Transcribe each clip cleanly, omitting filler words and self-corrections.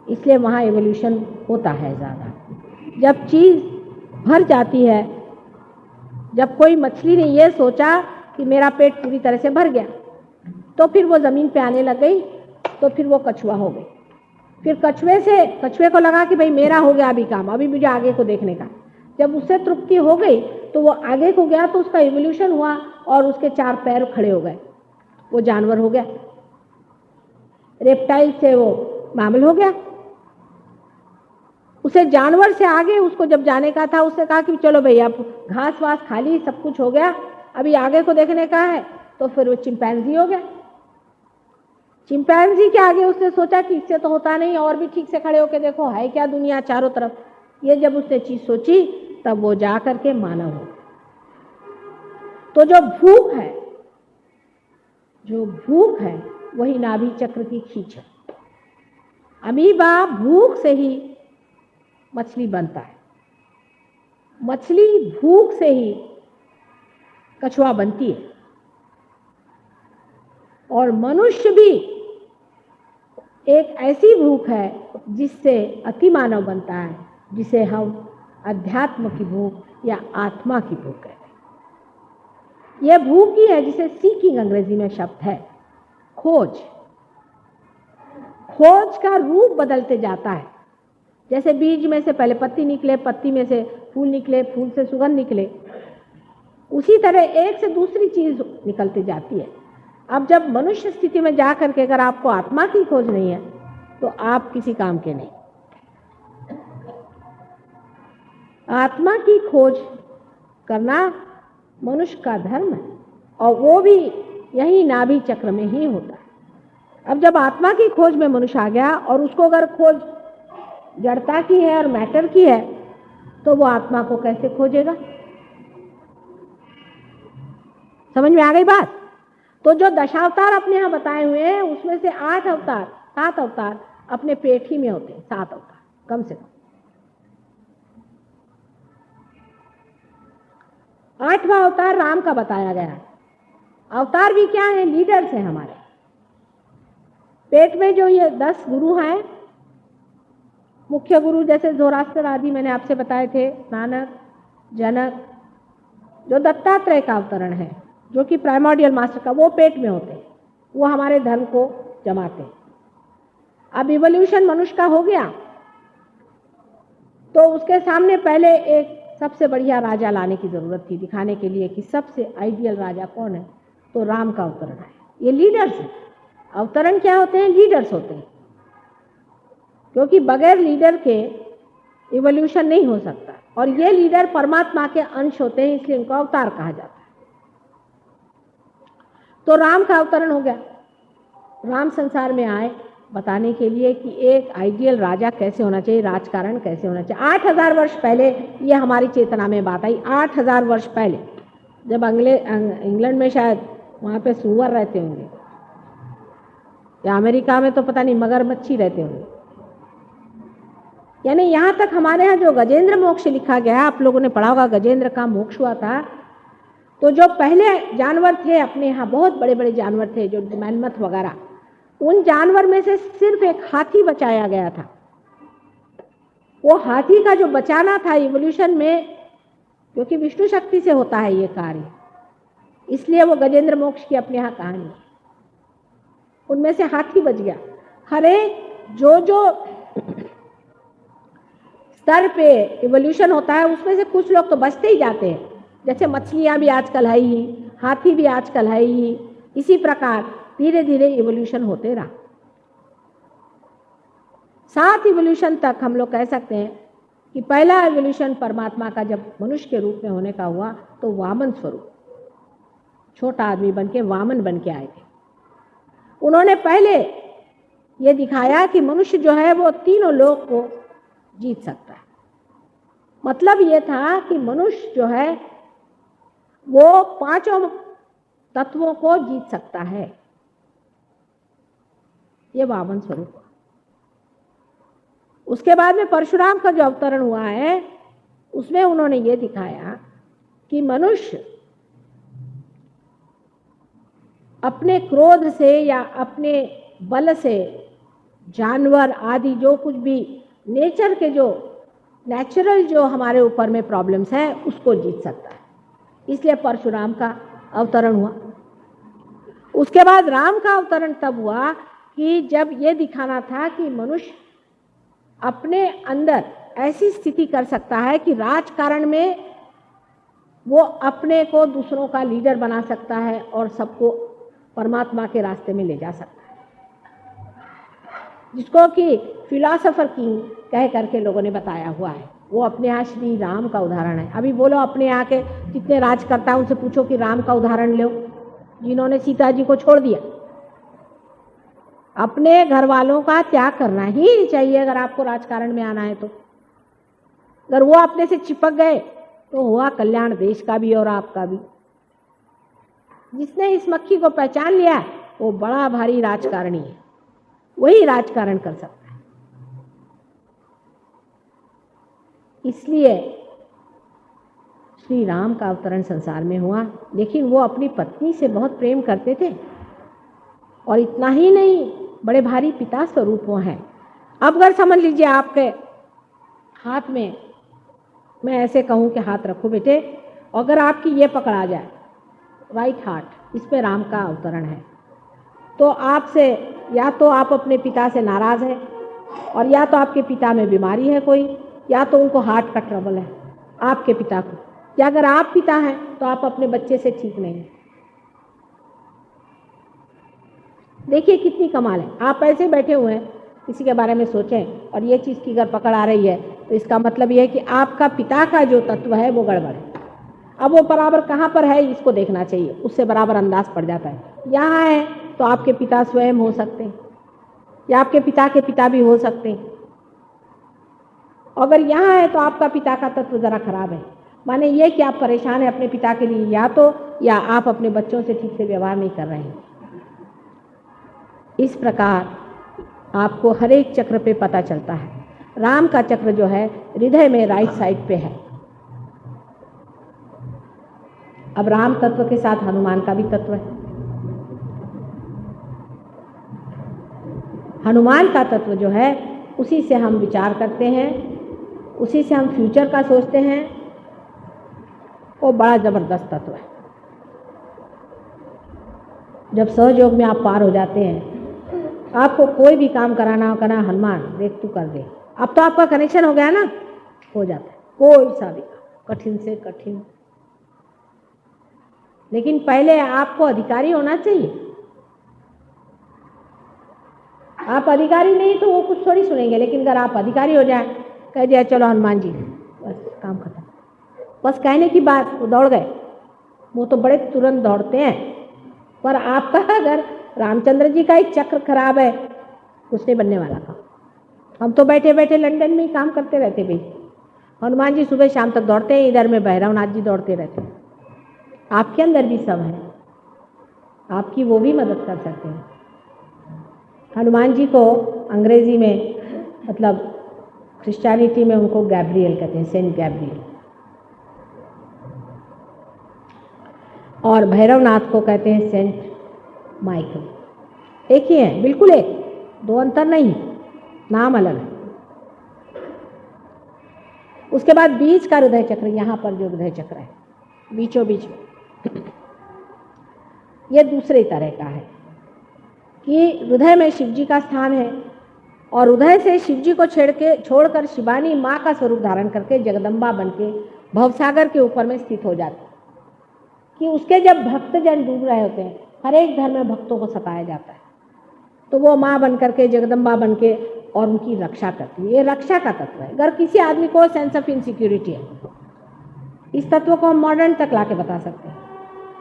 इसलिए वहाँ एवोल्यूशन होता है ज़्यादा। जब चीज़ भर जाती है, जब कोई मछली ने ये सोचा कि मेरा पेट पूरी तरह से भर गया, तो फिर वो ज़मीन पे आने लग गई, तो फिर वो कछुआ हो गई। फिर कछुए को लगा कि भाई मेरा हो गया अभी काम, अभी मुझे आगे को देखने का। जब उससे तृप्ति हो गई तो वो आगे को गया, तो उसका इवोल्यूशन हुआ और उसके 4 पैर खड़े हो गए, वो जानवर हो गया। रेप्टाइल से वो मैमल हो गया। उसे जानवर से आगे उसको जब जाने का था, उसने कहा कि चलो भैया अब घास वास खा ली, सब कुछ हो गया, अभी आगे को देखने का है, तो फिर वो चिंपैंजी हो गया। चिंपैंजी के आगे उसने सोचा कि इससे तो होता नहीं, और भी ठीक से खड़े होकर देखो है क्या दुनिया चारों तरफ। ये जब उसने चीज सोची तब वो जा करके मानव हो। तो जो भूख है वही नाभि चक्र की खींच है। अमीबा भूख से ही मछली बनता है, मछली भूख से ही कछुआ बनती है, और मनुष्य भी एक ऐसी भूख है जिससे अति मानव बनता है, जिसे हम अध्यात्म की भूख या आत्मा की भूख कहते हैं। यह भूख ही है जिसे सीकिंग अंग्रेजी में शब्द है, खोज का रूप बदलते जाता है। जैसे बीज में से पहले पत्ती निकले, पत्ती में से फूल निकले, फूल से सुगंध निकले, उसी तरह एक से दूसरी चीज निकलती जाती है। अब जब मनुष्य स्थिति में जा करके अगर आपको आत्मा की खोज नहीं है तो आप किसी काम के नहीं। आत्मा की खोज करना मनुष्य का धर्म है, और वो भी यही नाभि चक्र में ही होता है। अब जब आत्मा की खोज में मनुष्य आ गया, और उसको अगर खोज जड़ता की है और मैटर की है, तो वो आत्मा को कैसे खोजेगा? समझ में आ गई बात? तो जो दशावतार अपने यहाँ बताए हुए हैं, उसमें से 7 अवतार अपने पेट ही में होते हैं। 7 अवतार कम से कम। 8वां अवतार राम का बताया गया है। अवतार भी क्या है? लीडर्स हैं हमारे पेट में। जो ये 10 गुरु हैं, मुख्य गुरु जैसे ज़ोरास्टर आदि मैंने आपसे बताए थे, नानक, जनक, जो दत्तात्रेय का अवतरण है, जो कि प्राइमोर्डियल मास्टर का, वो पेट में होते हैं, वो हमारे धर्म को जमाते हैं। अब इवोल्यूशन मनुष्य का हो गया, तो उसके सामने पहले एक सबसे बढ़िया राजा लाने की जरूरत थी, दिखाने के लिए कि सबसे आइडियल राजा कौन है। तो राम का अवतरण है। ये लीडर्स हैं। अवतरण क्या होते हैं? लीडर्स होते हैं, क्योंकि बगैर लीडर के इवोल्यूशन नहीं हो सकता, और ये लीडर परमात्मा के अंश होते हैं, इसलिए उनको अवतार कहा जाता है। तो राम का अवतरण हो गया। राम संसार में आए बताने के लिए कि एक आइडियल राजा कैसे होना चाहिए, राजकारण कैसे होना चाहिए। 8000 वर्ष पहले ये हमारी चेतना में बात आई। 8000 वर्ष पहले, जब इंग्लैंड में शायद वहाँ पे सूअर रहते होंगे, या अमेरिका में तो पता नहीं मगरमच्छी रहते होंगे। यानी यहाँ तक हमारे यहाँ जो गजेंद्र मोक्ष लिखा गया, आप लोगों ने पढ़ा होगा, गजेंद्र का मोक्ष हुआ था। तो जो पहले जानवर थे अपने यहाँ, बहुत बड़े बड़े जानवर थे, जो मैनमथ वगैरह, उन जानवर में से सिर्फ एक हाथी बचाया गया था। वो हाथी का जो बचाना था इवोल्यूशन में, क्योंकि विष्णु शक्ति से होता है ये कार्य, इसलिए वो गजेंद्र मोक्ष की अपने यहाँ कहानी। उनमें से हाथी बच गया। हरे जो स्तर पे इवोल्यूशन होता है, उसमें से कुछ लोग तो बचते ही जाते हैं। जैसे मछलियां भी आजकल है ही, हाथी भी आजकल है ही, इसी प्रकार धीरे धीरे इवोल्यूशन होते रहा। 7 इवोल्यूशन तक हम लोग कह सकते हैं कि पहला इवोल्यूशन परमात्मा का जब मनुष्य के रूप में होने का हुआ, तो वामन स्वरूप, छोटा आदमी बन के वामन बन के आए थे। उन्होंने पहले ये दिखाया कि मनुष्य जो है वो तीनों लोक को जीत सकता है। मतलब ये था कि मनुष्य जो है वो 5 तत्वों को जीत सकता है। ये वामन स्वरूप। उसके बाद में परशुराम का जो अवतरण हुआ है, उसमें उन्होंने ये दिखाया कि मनुष्य अपने क्रोध से या अपने बल से जानवर आदि जो कुछ भी नेचर के जो नेचुरल जो हमारे ऊपर में प्रॉब्लम्स है उसको जीत सकता है। इसलिए परशुराम का अवतरण हुआ। उसके बाद राम का अवतरण तब हुआ कि जब ये दिखाना था कि मनुष्य अपने अंदर ऐसी स्थिति कर सकता है कि राजकारण में वो अपने को दूसरों का लीडर बना सकता है और सबको परमात्मा के रास्ते में ले जा सकता है, जिसको कि फिलॉसफर किंग कह करके लोगों ने बताया हुआ है। वो अपने यहाँ श्री राम का उदाहरण है। अभी बोलो अपने यहाँ के जितने राजकर्ता उनसे पूछो कि राम का उदाहरण लो, जिन्होंने सीता जी को छोड़ दिया। अपने घर वालों का त्याग करना ही चाहिए अगर आपको राजकारण में आना है तो। अगर वो अपने से चिपक गए तो हुआ कल्याण देश का भी और आपका भी। जिसने इस मक्खी को पहचान लिया वो बड़ा भारी राजकारणी है, वही राजकारण कर सकता है। इसलिए श्री राम का अवतरण संसार में हुआ, लेकिन वो अपनी पत्नी से बहुत प्रेम करते थे और इतना ही नहीं, बड़े भारी पिता स्वरूप वो हैं। अब अगर समझ लीजिए आपके हाथ में, मैं ऐसे कहूँ कि हाथ रखो बेटे, अगर आपकी ये पकड़ा जाए राइट हार्ट, इस पे राम का अवतरण है, तो आपसे या तो आप अपने पिता से नाराज़ हैं और या तो आपके पिता में बीमारी है कोई, या तो उनको हार्ट का ट्रबल है आपके पिता को, या अगर आप पिता हैं तो आप अपने बच्चे से ठीक नहीं हैं। देखिए कितनी कमाल है। आप ऐसे बैठे हुए हैं, किसी के बारे में सोचें और ये चीज़ की अगर पकड़ आ रही है तो इसका मतलब ये है कि आपका पिता का जो तत्व है वो गड़बड़ है। अब वो बराबर कहाँ पर है इसको देखना चाहिए, उससे बराबर अंदाज पड़ जाता है। यहाँ है तो आपके पिता स्वयं हो सकते हैं या आपके पिता के पिता भी हो सकते हैं। अगर यहाँ है तो आपका पिता का तत्व ज़रा खराब है, माने ये कि आप परेशान हैं अपने पिता के लिए, या आप अपने बच्चों से ठीक से व्यवहार नहीं कर रहे हैं। इस प्रकार आपको हर एक चक्र पे पता चलता है। राम का चक्र जो है हृदय में राइट साइड पे है। अब राम तत्व के साथ हनुमान का भी तत्व है। हनुमान का तत्व जो है उसी से हम विचार करते हैं, उसी से हम फ्यूचर का सोचते हैं। वो बड़ा ज़बरदस्त तत्व है। जब सहयोग में आप पार हो जाते हैं, आपको कोई भी काम कराना हो, कहना हनुमान देख तू कर दे, अब तो आपका कनेक्शन हो गया ना, हो जाता है कोई सा भी कठिन से कठिन। लेकिन पहले आपको अधिकारी होना चाहिए। आप अधिकारी नहीं तो वो कुछ थोड़ी सुनेंगे, लेकिन अगर आप अधिकारी हो जाए, कह दिया चलो हनुमान जी बस काम खत्म, बस कहने की बात, वो दौड़ गए। वो तो बड़े तुरंत दौड़ते हैं, पर आपका अगर रामचंद्र जी का एक चक्र खराब है, कुछ नहीं बनने वाला काम। हम तो बैठे बैठे लंदन में ही काम करते रहते भाई। हनुमान जी सुबह शाम तक दौड़ते हैं, इधर में भैरवनाथ जी दौड़ते रहते हैं। आपके अंदर भी सब है, आपकी वो भी मदद कर सकते हैं। हनुमान जी को अंग्रेजी में, मतलब क्रिश्चियनिटी में उनको गैब्रियल कहते हैं, सेंट गैब्रियल। और भैरवनाथ को कहते हैं सेंट माइकल। एक ही है, बिल्कुल एक, दो अंतर नहीं, नाम अलग है। उसके बाद बीच का हृदय चक्र, यहाँ पर जो हृदय चक्र है बीचों बीच में, ये दूसरे तरह का है कि हृदय में शिव जी का स्थान है और हृदय से शिव जी को छोड़कर शिवानी माँ का स्वरूप धारण करके जगदम्बा बनके भवसागर के ऊपर में स्थित हो जाती है। कि उसके जब भक्तजन डूब रहे होते हैं, हर एक धर्म में भक्तों को सताया जाता है, तो वो माँ बन करके जगदम्बा बन के और उनकी रक्षा करती है। ये रक्षा का तत्व है। अगर किसी आदमी को सेंस ऑफ इनसिक्योरिटी है, इस तत्व को हम मॉडर्न तक ला के बता सकते हैं।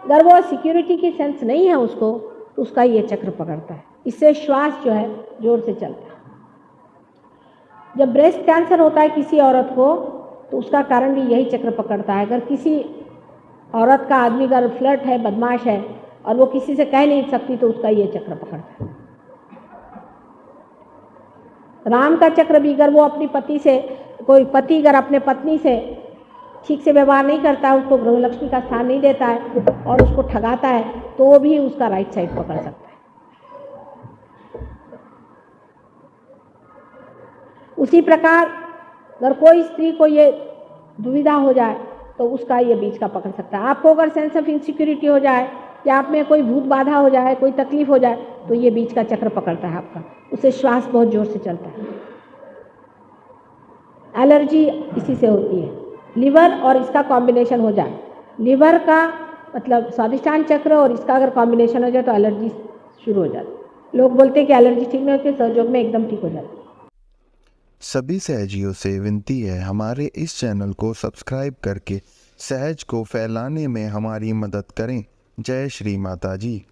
अगर वो सिक्योरिटी की सेंस नहीं है उसको, तो उसका ये चक्र पकड़ता है। इससे श्वास जो है जोर से चलता है। जब ब्रेस्ट कैंसर होता है किसी औरत को, तो उसका कारण भी यही चक्र पकड़ता है। अगर किसी औरत का आदमी अगर फ्लर्ट है, बदमाश है और वो किसी से कह नहीं सकती, तो उसका ये चक्र पकड़ता है। राम का चक्र भी, अगर वो अपनी पति से, कोई पति अगर अपने पत्नी से ठीक से व्यवहार नहीं करता है, उसको गृहलक्ष्मी का स्थान नहीं देता है और उसको ठगाता है, तो वो भी उसका राइट साइड पकड़ सकता है। उसी प्रकार अगर कोई स्त्री को ये दुविधा हो जाए तो उसका ये बीच का पकड़ सकता है। आपको अगर सेंस ऑफ इनसिक्योरिटी हो जाए या आप में कोई भूत बाधा हो जाए, कोई तकलीफ हो जाए, तो ये बीच का चक्र पकड़ता है आपका, उससे श्वास बहुत जोर से चलता है। एलर्जी इसी से होती है। लिवर और इसका कॉम्बिनेशन हो जाए, लिवर का मतलब स्वादिष्टान चक्र और इसका अगर कॉम्बिनेशन हो जाए तो एलर्जी शुरू हो जाती है। लोग बोलते हैं कि एलर्जी ठीक नहीं होती, सहयोग में एकदम ठीक हो जाती है। सभी सहजियों से विनती है, हमारे इस चैनल को सब्सक्राइब करके सहज को फैलाने में हमारी मदद करें। जय श्री माता जी।